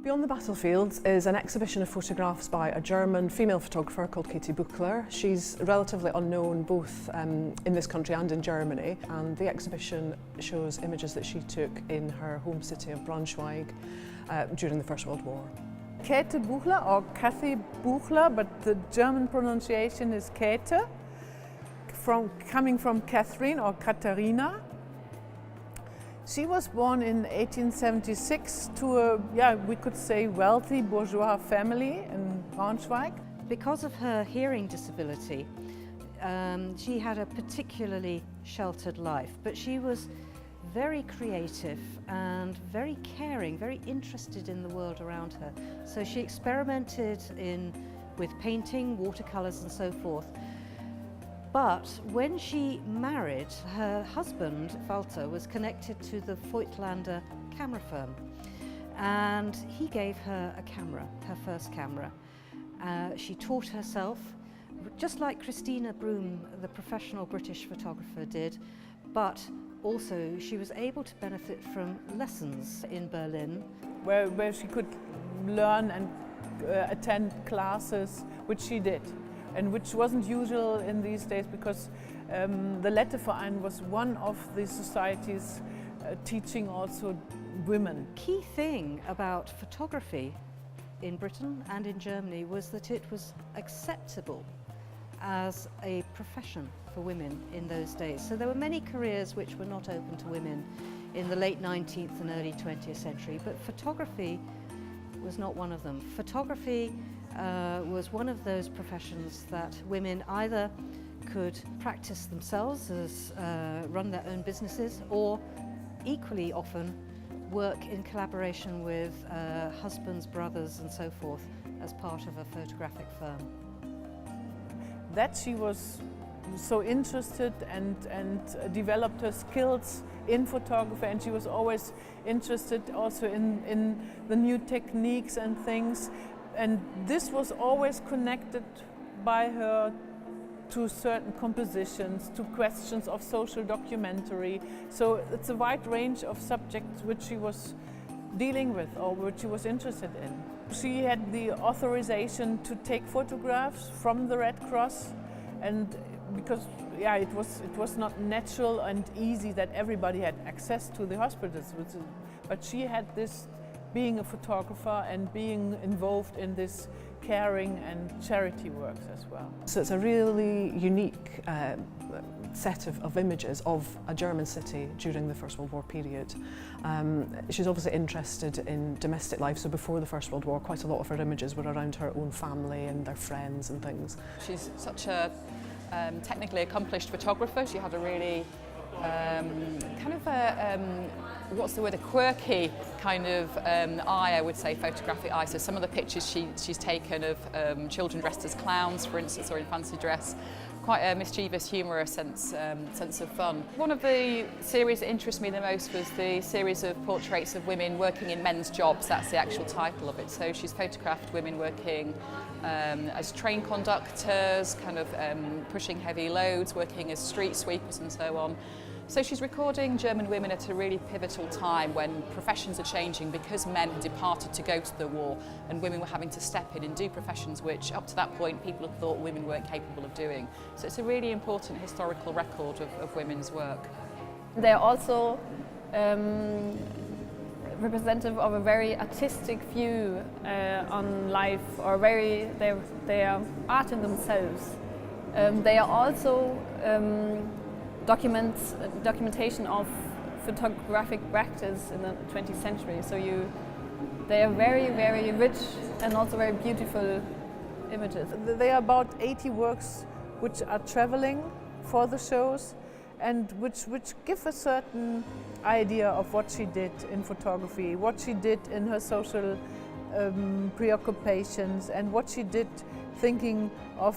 Beyond the Battlefields is an exhibition of photographs by a German female photographer called Käthe Buchler. She's relatively unknown both in this country and in Germany, and the exhibition shows images that she took in her home city of Braunschweig during the First World War. Käthe Buchler or Kthe Buchler, but the German pronunciation is Käthe, coming from Catherine or Katharina. She was born in 1876 to a, we could say, wealthy bourgeois family in Braunschweig. Because of her hearing disability, she had a particularly sheltered life, but she was very creative and very caring, very interested in the world around her. So she experimented with painting, watercolours and so forth. But when she married, her husband, Walter, was connected to the Voigtlander camera firm, and he gave her a camera, her first camera. She taught herself, just like Christina Broom, the professional British photographer, did, but also she was able to benefit from lessons in Berlin. Where she could learn and attend classes, which she did. And which wasn't usual in these days, because the Letteverein was one of the societies teaching also women. Key thing about photography in Britain and in Germany was that it was acceptable as a profession for women in those days. So there were many careers which were not open to women in the late 19th and early 20th century, but photography was not one of them. Photography was one of those professions that women either could practice themselves, as run their own businesses, or equally often work in collaboration with husbands, brothers and so forth as part of a photographic firm. That she was so interested and developed her skills in photography, and she was always interested also in the new techniques and things. And this was always connected by her to certain compositions, to questions of social documentary. So it's a wide range of subjects which she was dealing with or which she was interested in. She had the authorization to take photographs from the Red Cross, and because it was not natural and easy that everybody had access to the hospitals, but she had this, being a photographer and being involved in this caring and charity works as well. So it's a really unique set of images of a German city during the First World War period. She's obviously interested in domestic life, so before the First World War quite a lot of her images were around her own family and their friends and things. She's such a technically accomplished photographer. She had a really kind of a quirky kind of eye, I would say, photographic eye. So some of the pictures she's taken of children dressed as clowns, for instance, or in fancy dress, quite a mischievous, humorous sense of fun. One of the series that interested me the most was the series of portraits of women working in men's jobs. That's the actual title of it. So she's photographed women working as train conductors, kind of pushing heavy loads, working as street sweepers and so on. So she's recording German women at a really pivotal time when professions are changing because men had departed to go to the war and women were having to step in and do professions which up to that point people had thought women weren't capable of doing. So it's a really important historical record of women's work. They're also representative of a very artistic view on life, or they are art in themselves. They are also documentation of photographic practice in the 20th century. So they are very, very rich and also very beautiful images. There are about 80 works which are traveling for the shows and which give a certain idea of what she did in photography, what she did in her social preoccupations, and what she did thinking of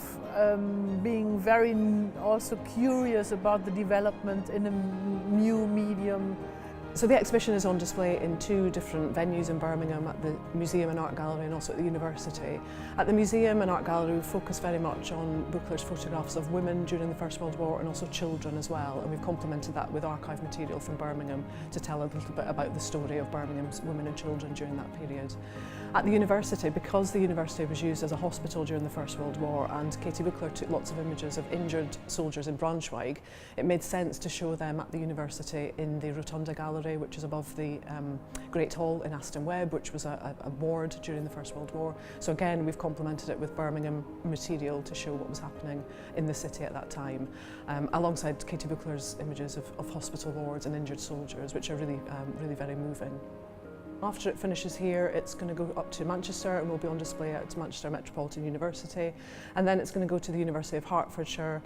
being very also curious about the development in a new medium So the exhibition is on display in 2 different venues in Birmingham, at the Museum and Art Gallery and also at the University. At the Museum and Art Gallery we focus very much on Buchler's photographs of women during the First World War and also children as well, and we've complemented that with archive material from Birmingham to tell a little bit about the story of Birmingham's women and children during that period. At the University, because the University was used as a hospital during the First World War and Käthe Buchler took lots of images of injured soldiers in Braunschweig, it made sense to show them at the University in the Rotunda Gallery, which is above the Great Hall in Aston Webb, which was a ward during the First World War. So again, we've complemented it with Birmingham material to show what was happening in the city at that time, alongside Käthe Buchler's images of hospital wards and injured soldiers, which are really very moving. After it finishes here, it's going to go up to Manchester and will be on display at Manchester Metropolitan University, and then it's going to go to the University of Hertfordshire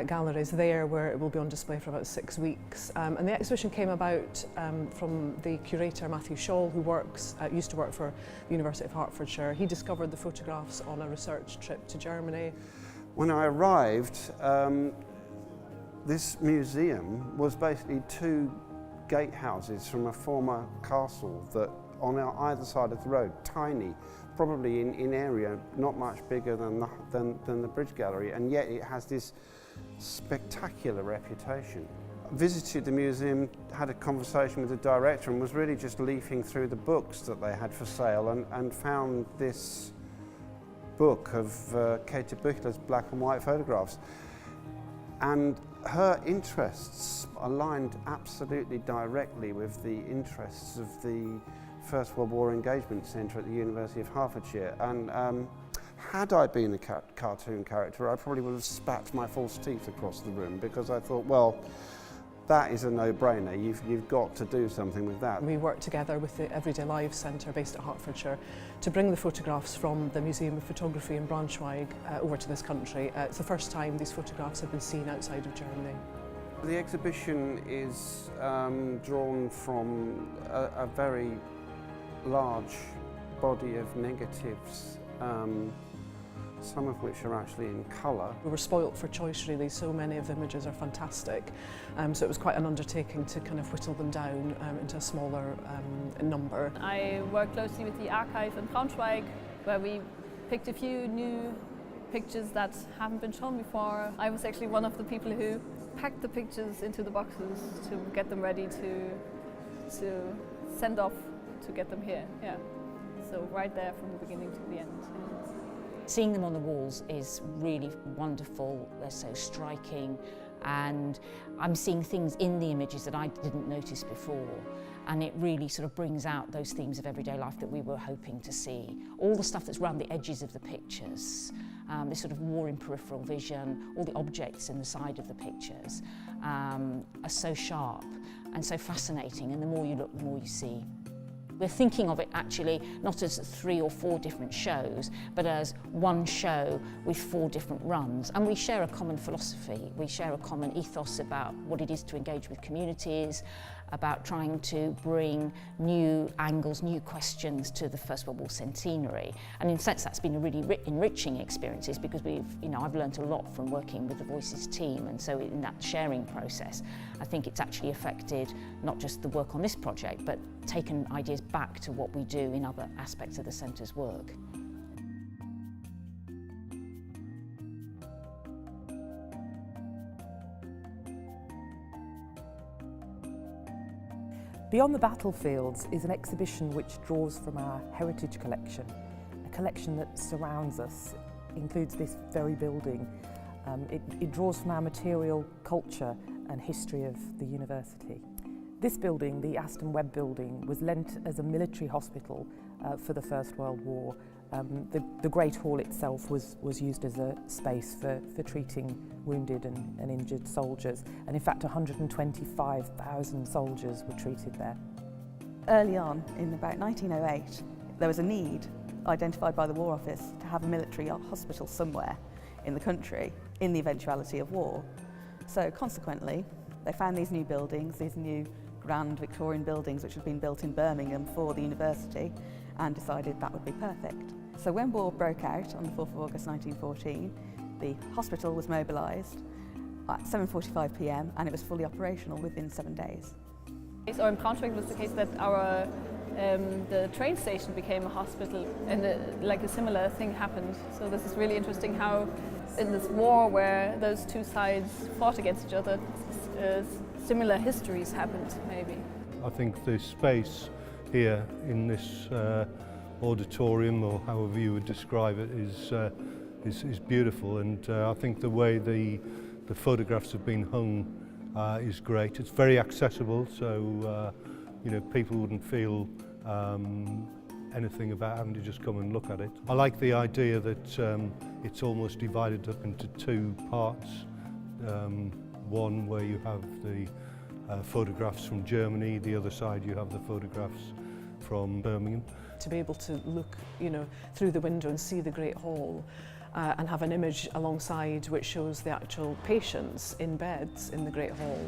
galleries there, where it will be on display for about 6 weeks. And the exhibition came about from the curator Matthew Shaw, who used to work for the University of Hertfordshire. He discovered the photographs on a research trip to Germany. When I arrived, this museum was basically 2 gatehouses from a former castle that on either side of the road, tiny, probably in area not much bigger than the Bridge Gallery, and yet it has this spectacular reputation. I visited the museum, had a conversation with the director and was really just leafing through the books that they had for sale and found this book of Käthe Buchler's black and white photographs. And her interests aligned absolutely directly with the interests of the First World War Engagement Centre at the University of Hertfordshire. And had I been a cartoon character, I probably would have spat my false teeth across the room, because I thought, well, that is a no-brainer. You've got to do something with that. We worked together with the Everyday Lives Centre based at Hertfordshire to bring the photographs from the Museum of Photography in Braunschweig over to this country. It's the first time these photographs have been seen outside of Germany. The exhibition is drawn from a very large body of negatives, some of which are actually in colour. We were spoilt for choice really, so many of the images are fantastic, so it was quite an undertaking to kind of whittle them down into a smaller number. I worked closely with the archive in Braunschweig, where we picked a few new pictures that haven't been shown before. I was actually one of the people who packed the pictures into the boxes to get them ready to send off to get them here. Yeah. So right there from the beginning to the end. Yeah. Seeing them on the walls is really wonderful. They're so striking, and I'm seeing things in the images that I didn't notice before, and it really sort of brings out those themes of everyday life that we were hoping to see. All the stuff that's around the edges of the pictures, this sort of war in peripheral vision, all the objects in the side of the pictures are so sharp and so fascinating, and the more you look, the more you see. We're thinking of it actually not as 3 or 4 different shows, but as one show with 4 different runs. And we share a common philosophy. We share a common ethos about what it is to engage with communities, about trying to bring new angles, new questions to the First World War centenary. And in a sense, that's been a really enriching experience, because I've learned a lot from working with the Voices team. And so in that sharing process, I think it's actually affected not just the work on this project, but taken ideas back to what we do in other aspects of the centre's work. Beyond the Battlefields is an exhibition which draws from our heritage collection, a collection that surrounds us, includes this very building. It draws from our material, culture and history of the university. This building, the Aston Webb building, was lent as a military hospital for the First World War. The Great Hall itself was used as a space for treating wounded and injured soldiers, and in fact 125,000 soldiers were treated there. Early on, in about 1908, there was a need identified by the War Office to have a military hospital somewhere in the country in the eventuality of war. So consequently, they found these new buildings, these new grand Victorian buildings which had been built in Birmingham for the university, and decided that would be perfect. So when war broke out on the 4th of August 1914, the hospital was mobilised at 7:45 p.m. and it was fully operational within 7 days. So in Braunschweig it was the case that our the train station became a hospital, and like a similar thing happened. So this is really interesting how in this war where those two sides fought against each other, similar histories happened maybe. I think the space here in this auditorium, or however you would describe it, is beautiful, and I think the way the photographs have been hung is great. It's very accessible, so you know, people wouldn't feel anything about having to just come and look at it. I like the idea that it's almost divided up into two parts. One where you have the photographs from Germany, the other side you have the photographs from Birmingham. To be able to look, you know, through the window and see the Great Hall and have an image alongside which shows the actual patients in beds in the Great Hall,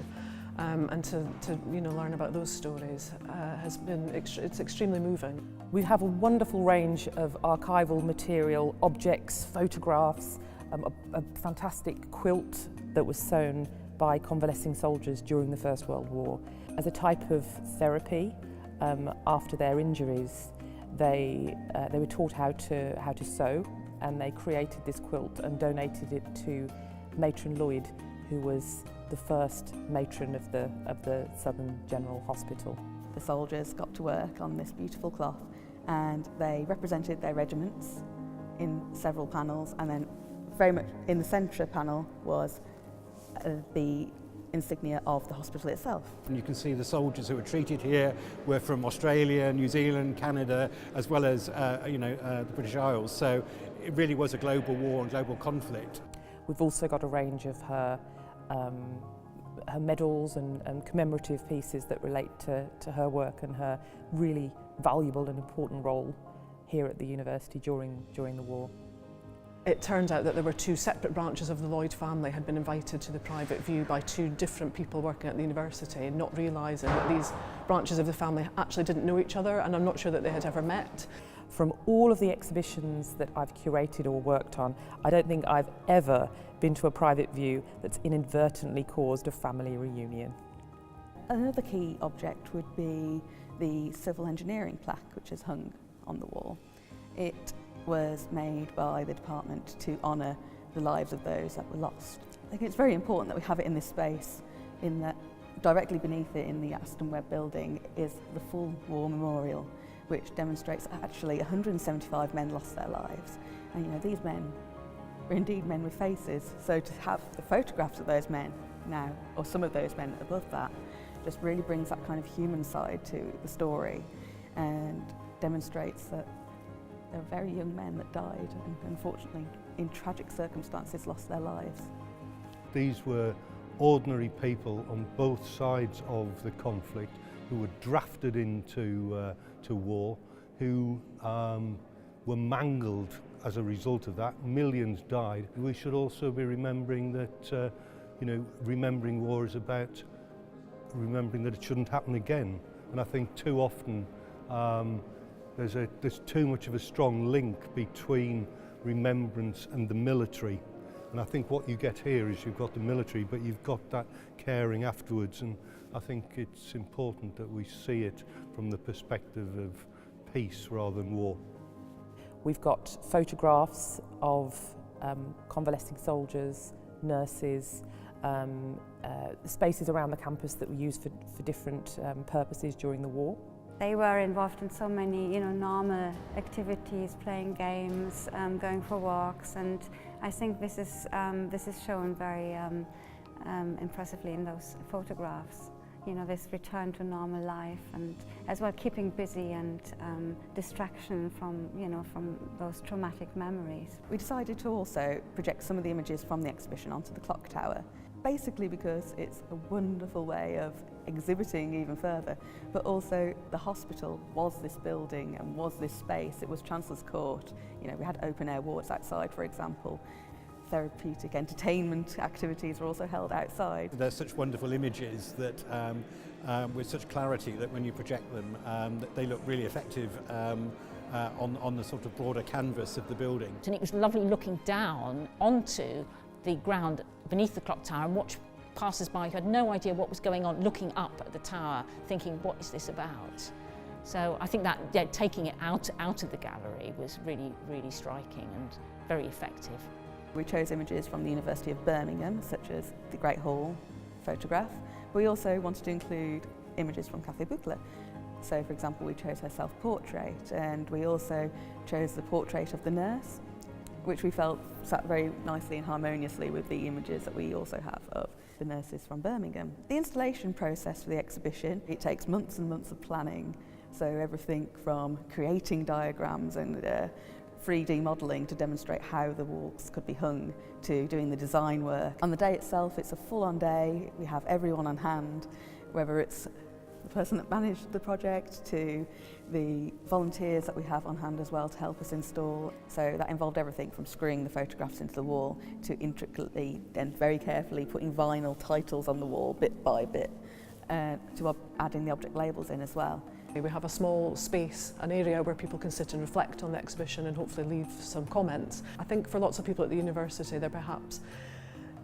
and to you know, learn about those stories has been it's extremely moving. We have a wonderful range of archival material, objects, photographs, a fantastic quilt that was sewn by convalescing soldiers during the First World War. As a type of therapy after their injuries, they were taught how to sew, and they created this quilt and donated it to Matron Lloyd, who was the first matron of the Southern General Hospital. The soldiers got to work on this beautiful cloth, and they represented their regiments in several panels, and then very much in the centre panel was the insignia of the hospital itself. And you can see the soldiers who were treated here were from Australia, New Zealand, Canada, as well as the British Isles. So it really was a global war and global conflict. We've also got a range of her medals and commemorative pieces that relate to her work and her really valuable and important role here at the university during the war. It turned out that there were two separate branches of the Lloyd family had been invited to the private view by two different people working at the university, not realising that these branches of the family actually didn't know each other, and I'm not sure that they had ever met. From all of the exhibitions that I've curated or worked on, I don't think I've ever been to a private view that's inadvertently caused a family reunion. Another key object would be the civil engineering plaque, which is hung on the wall. It was made by the department to honour the lives of those that were lost. I think it's very important that we have it in this space, in that directly beneath it in the Aston Webb building is the full war memorial, which demonstrates actually 175 men lost their lives. And you know, these men were indeed men with faces, so to have the photographs of those men now, or some of those men above that, just really brings that kind of human side to the story and demonstrates that there were very young men that died and unfortunately in tragic circumstances lost their lives. These were ordinary people on both sides of the conflict who were drafted into to war, who were mangled as a result of that. Millions died. We should also be remembering that remembering war is about remembering that it shouldn't happen again. And I think too often there's too much of a strong link between remembrance and the military. And I think what you get here is you've got the military, but you've got that caring afterwards. And I think it's important that we see it from the perspective of peace rather than war. We've got photographs of convalescing soldiers, nurses, spaces around the campus that were used for different purposes during the war. They were involved in so many, normal activities, playing games, going for walks, and I think this is shown very impressively in those photographs. This return to normal life, and as well keeping busy and distraction from, from those traumatic memories. We decided to also project some of the images from the exhibition onto the clock tower, basically because it's a wonderful way of exhibiting even further, but also the hospital was this building and was this space. It was Chancellor's Court. We had open air wards outside, for example. Therapeutic entertainment activities were also held outside. There's such wonderful images that with such clarity that when you project them, that they look really effective on the sort of broader canvas of the building. And it was lovely looking down onto the ground beneath the clock tower and watch passers-by who had no idea what was going on, looking up at the tower, thinking, what is this about? So I think that taking it out of the gallery was really, really striking and very effective. We chose images from the University of Birmingham, such as the Great Hall photograph. But we also wanted to include images from Käthe Buchler. So, for example, we chose her self-portrait, and we also chose the portrait of the nurse, which we felt sat very nicely and harmoniously with the images that we also have of the nurses from Birmingham. The installation process for the exhibition, it takes months and months of planning. So everything from creating diagrams and 3D modelling to demonstrate how the walls could be hung, to doing the design work. On the day itself, it's a full-on day. We have everyone on hand, whether it's the person that managed the project to the volunteers that we have on hand as well to help us install. So that involved everything from screwing the photographs into the wall to intricately and very carefully putting vinyl titles on the wall bit by bit, to adding the object labels in as well. We have a small space, an area where people can sit and reflect on the exhibition and hopefully leave some comments. I think for lots of people at the university, they perhaps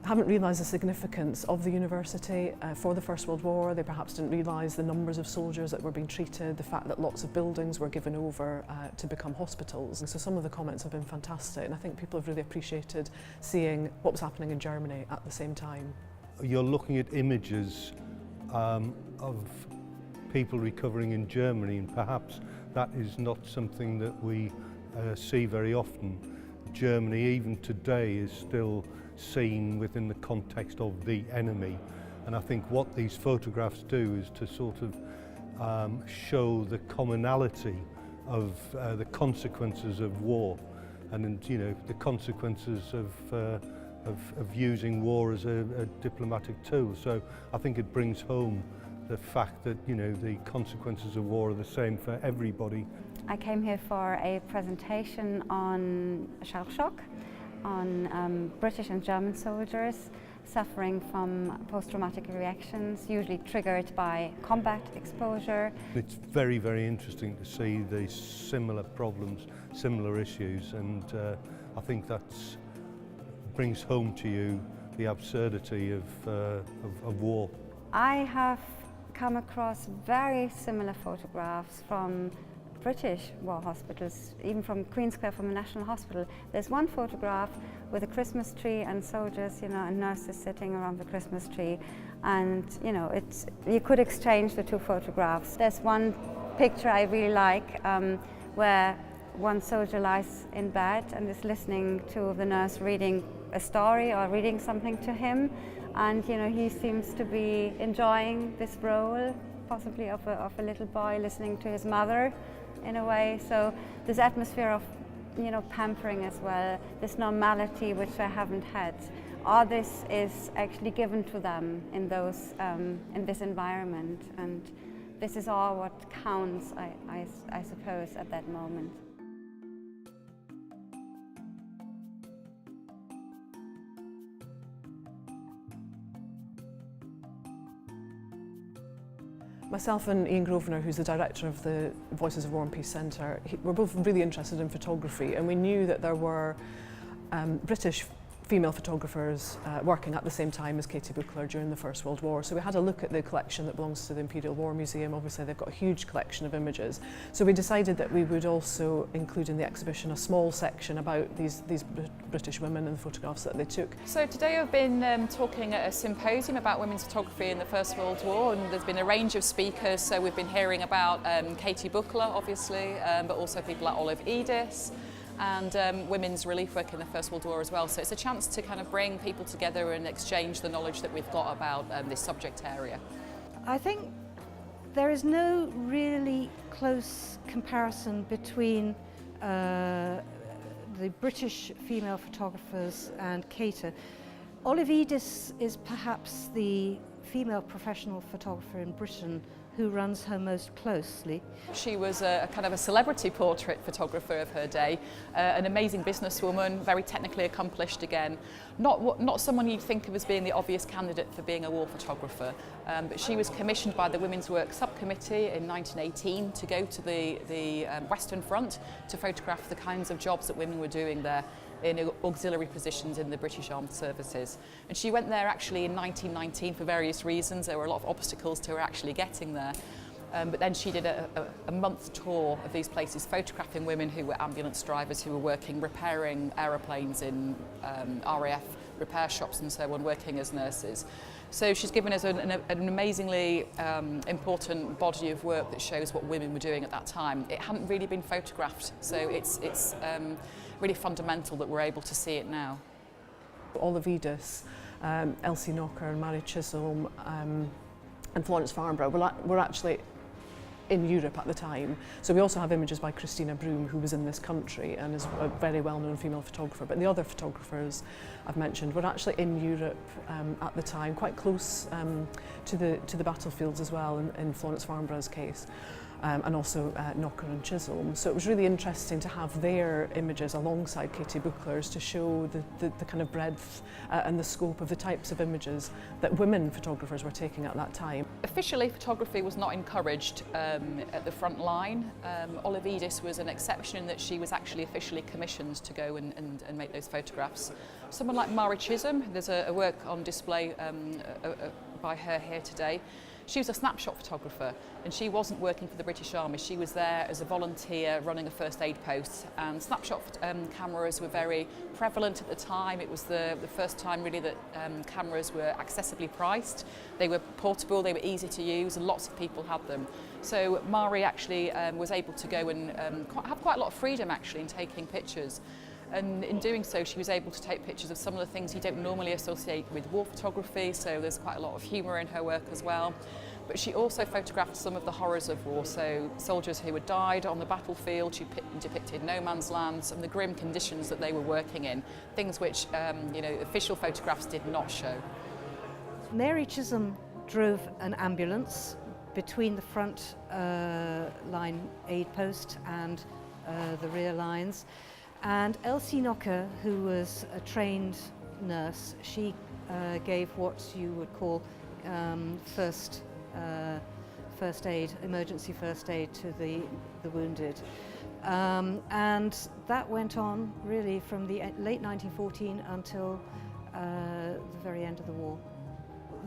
haven't realised the significance of the university for the First World War. They perhaps didn't realise the numbers of soldiers that were being treated, the fact that lots of buildings were given over to become hospitals. And so some of the comments have been fantastic, and I think people have really appreciated seeing what was happening in Germany at the same time. You're looking at images of people recovering in Germany, and perhaps that is not something that we see very often. Germany, even today, is still seen within the context of the enemy, and I think what these photographs do is to sort of show the commonality of the consequences of war, and the consequences of using war as a diplomatic tool. So I think it brings home the fact that the consequences of war are the same for everybody. I came here for a presentation on shell shock, on British and German soldiers suffering from post-traumatic reactions, usually triggered by combat exposure. It's very, very interesting to see the similar problems, similar issues, and I think that brings home to you the absurdity of war. I have come across very similar photographs from British war hospitals, even from Queen's Square, from a national hospital. There's one photograph with a Christmas tree and soldiers, and nurses sitting around the Christmas tree, and you could exchange the two photographs. There's one picture I really like where one soldier lies in bed and is listening to the nurse reading a story or reading something to him, and he seems to be enjoying this role, possibly of a little boy listening to his mother in a way. So this atmosphere of pampering as well, this normality which I haven't had, all this is actually given to them in those in this environment, and this is all what counts, I suppose, at that moment. Myself and Ian Grosvenor, who's the director of the Voices of War and Peace Centre, we're both really interested in photography, and we knew that there were British female photographers working at the same time as Käthe Buchler during the First World War. So we had a look at the collection that belongs to the Imperial War Museum. Obviously they've got a huge collection of images. So we decided that we would also include in the exhibition a small section about these British women and the photographs that they took. So today I've been talking at a symposium about women's photography in the First World War, and there's been a range of speakers. So we've been hearing about Käthe Buchler, obviously, but also people like Olive Edis, and women's relief work in the First World War as well. So it's a chance to kind of bring people together and exchange the knowledge that we've got about this subject area. I think there is no really close comparison between the British female photographers and Käthe. Olive Edis is perhaps the female professional photographer in Britain who runs her most closely. She was a kind of a celebrity portrait photographer of her day, an amazing businesswoman, very technically accomplished again. Not someone you'd think of as being the obvious candidate for being a war photographer, but she was commissioned by the Women's Work Subcommittee in 1918 to go to the Western Front to photograph the kinds of jobs that women were doing there. in auxiliary positions in the British Armed Services. And she went there actually in 1919 for various reasons. There were a lot of obstacles to her actually getting there. But then she did a month tour of these places, photographing women who were ambulance drivers, who were working, repairing aeroplanes in RAF repair shops and so on, working as nurses. So she's given us an amazingly important body of work that shows what women were doing at that time. It hadn't really been photographed, so it's really fundamental that we're able to see it now. All of Ediths, Elsie Naka and Mary Chisholm and Florence Farnborough were actually in Europe at the time. So we also have images by Christina Broom, who was in this country and is a very well-known female photographer. But the other photographers I've mentioned were actually in Europe at the time, quite close to the battlefields as well, in Florence Farnborough's case. And also Naka and Chisholm. So it was really interesting to have their images alongside Kthe Buchler's to show the kind of breadth and the scope of the types of images that women photographers were taking at that time. Officially, photography was not encouraged at the front line. Olive Ediths was an exception in that she was actually officially commissioned to go and make those photographs. Someone like Mary Chisholm, there's a work on display by her here today. She was a snapshot photographer and she wasn't working for the British Army. She was there as a volunteer running a first aid post, and snapshot cameras were very prevalent at the time. It was the first time really that cameras were accessibly priced. They were portable, they were easy to use, and lots of people had them. So Mari actually was able to go and have quite a lot of freedom actually in taking pictures. And in doing so, she was able to take pictures of some of the things you don't normally associate with war photography, so there's quite a lot of humour in her work as well. But she also photographed some of the horrors of war, so soldiers who had died on the battlefield. She depicted no man's land, some of the grim conditions that they were working in, things which official photographs did not show. Mary Chisholm drove an ambulance between the front line aid post and the rear lines. And Elsie Naka, who was a trained nurse, she gave what you would call first aid, emergency first aid to the wounded. And that went on really from the late 1914 until the very end of the war.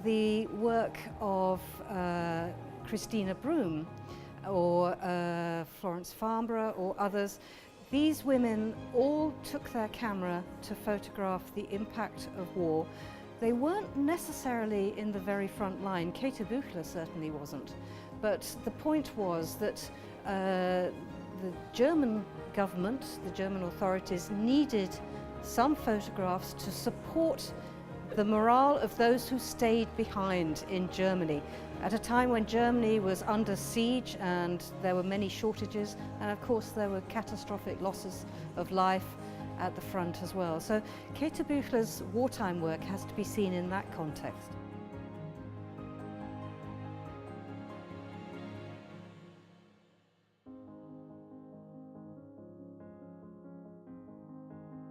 The work of Christina Broom or Florence Farnborough or others, these women all took their camera to photograph the impact of war. They weren't necessarily in the very front line. Käthe Buchler certainly wasn't. But the point was that the German government, the German authorities, needed some photographs to support the morale of those who stayed behind in Germany at a time when Germany was under siege and there were many shortages, and of course there were catastrophic losses of life at the front as well. So Käthe Buchler's wartime work has to be seen in that context.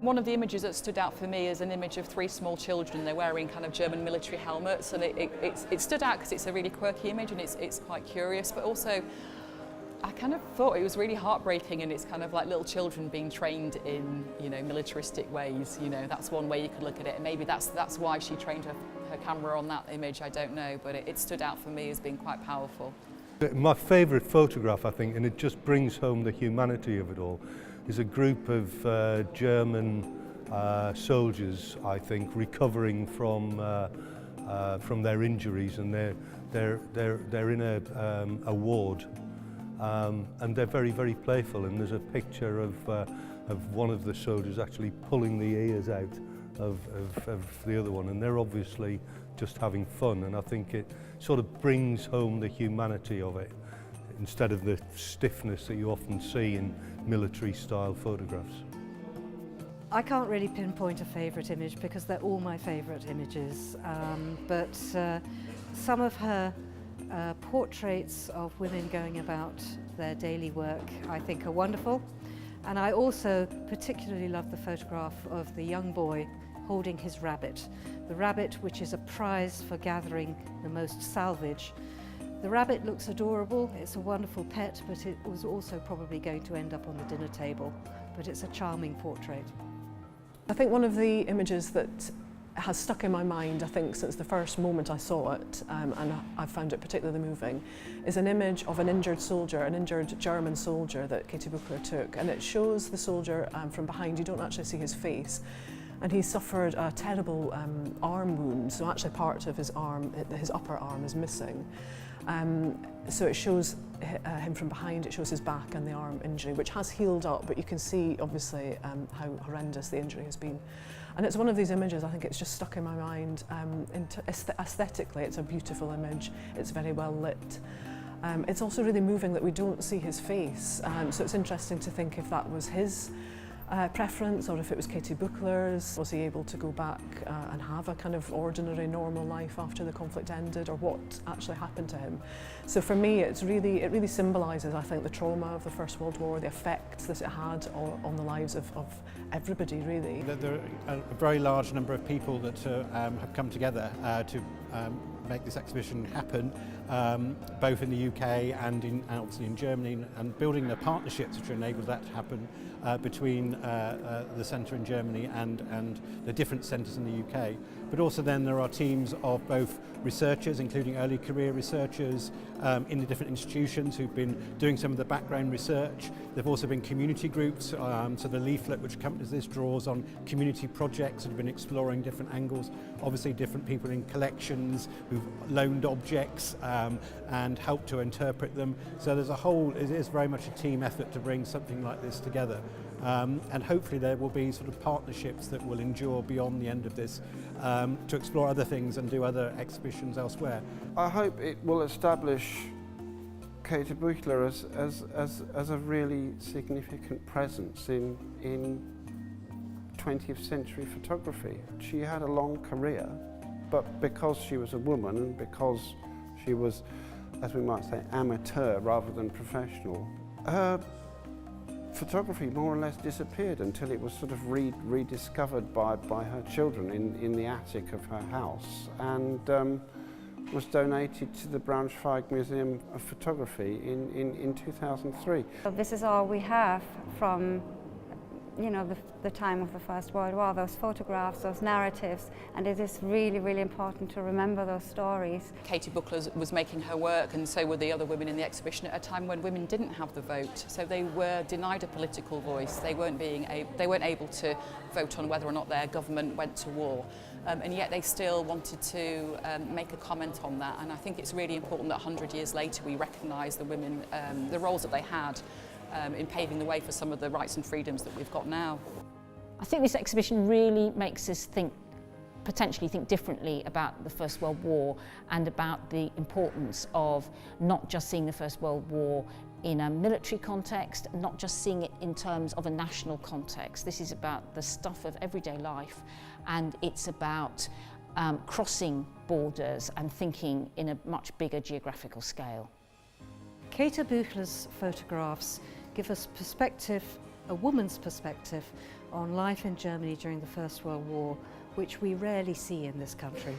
One of the images that stood out for me is an image of three small children. They're wearing kind of German military helmets, and it stood out because it's a really quirky image and it's quite curious, but also I kind of thought it was really heartbreaking, and it's kind of like little children being trained in, militaristic ways. That's one way you could look at it, and maybe that's why she trained her camera on that image, I don't know, but it stood out for me as being quite powerful. My favourite photograph, I think, and it just brings home the humanity of it all, is a group of German soldiers, I think, recovering from their injuries, and they're in a ward, and they're very, very playful. And there's a picture of one of the soldiers actually pulling the ears out of the other one, and they're obviously just having fun. And I think it sort of brings home the humanity of it, instead of the stiffness that you often see in military-style photographs. I can't really pinpoint a favourite image because they're all my favourite images, but some of her portraits of women going about their daily work I think are wonderful, and I also particularly love the photograph of the young boy holding his rabbit, the rabbit which is a prize for gathering the most salvage. The rabbit looks adorable, it's a wonderful pet, but it was also probably going to end up on the dinner table, but it's a charming portrait. I think one of the images that has stuck in my mind, I think, since the first moment I saw it, and I've found it particularly moving, is an image of an injured soldier, an injured German soldier that Kthe Buchler took, and it shows the soldier from behind. You don't actually see his face, and he suffered a terrible arm wound, so actually part of his arm, his upper arm, is missing. So it shows him from behind, it shows his back and the arm injury, which has healed up, but you can see obviously how horrendous the injury has been. And it's one of these images, I think it's just stuck in my mind. Aesthetically, it's a beautiful image, it's very well lit. It's also really moving that we don't see his face, so it's interesting to think if that was his preference or if it was Kthe Buchler's. Was he able to go back and have a kind of ordinary, normal life after the conflict ended, or what actually happened to him? So for me, it really symbolises, I think, the trauma of the First World War, the effects that it had on the lives of everybody, really. There are a very large number of people that have come together to make this exhibition happen, both in the UK and obviously in Germany, and building the partnerships which enabled that to happen between the centre in Germany and the different centres in the UK. But also then there are teams of both researchers, including early career researchers in the different institutions who've been doing some of the background research. There've also been community groups, so the leaflet which accompanies this draws on community projects that have been exploring different angles. Obviously different people in collections who've loaned objects and helped to interpret them. So there's a whole, it is very much a team effort to bring something like this together. And hopefully there will be sort of partnerships that will endure beyond the end of this to explore other things and do other exhibitions elsewhere. I hope it will establish Kthe Buchler as a really significant presence in 20th century photography. She had a long career, but because she was a woman and because she was, as we might say, amateur rather than professional, her photography more or less disappeared until it was sort of rediscovered by her children in the attic of her house, and was donated to the Braunschweig Museum of Photography in 2003. So this is all we have from, you know, the time of the First World War, those photographs, those narratives, and it is really, really important to remember those stories. Kthe Buchler was making her work, and so were the other women in the exhibition, at a time when women didn't have the vote, so they were denied a political voice. They weren't able to vote on whether or not their government went to war, and yet they still wanted to make a comment on that. And I think it's really important that 100 years later we recognise the women, the roles that they had in paving the way for some of the rights and freedoms that we've got now. I think this exhibition really makes us potentially think differently about the First World War and about the importance of not just seeing the First World War in a military context, not just seeing it in terms of a national context. This is about the stuff of everyday life, and it's about crossing borders and thinking in a much bigger geographical scale. Käthe Buchler's photographs give us perspective, a woman's perspective, on life in Germany during the First World War, which we rarely see in this country.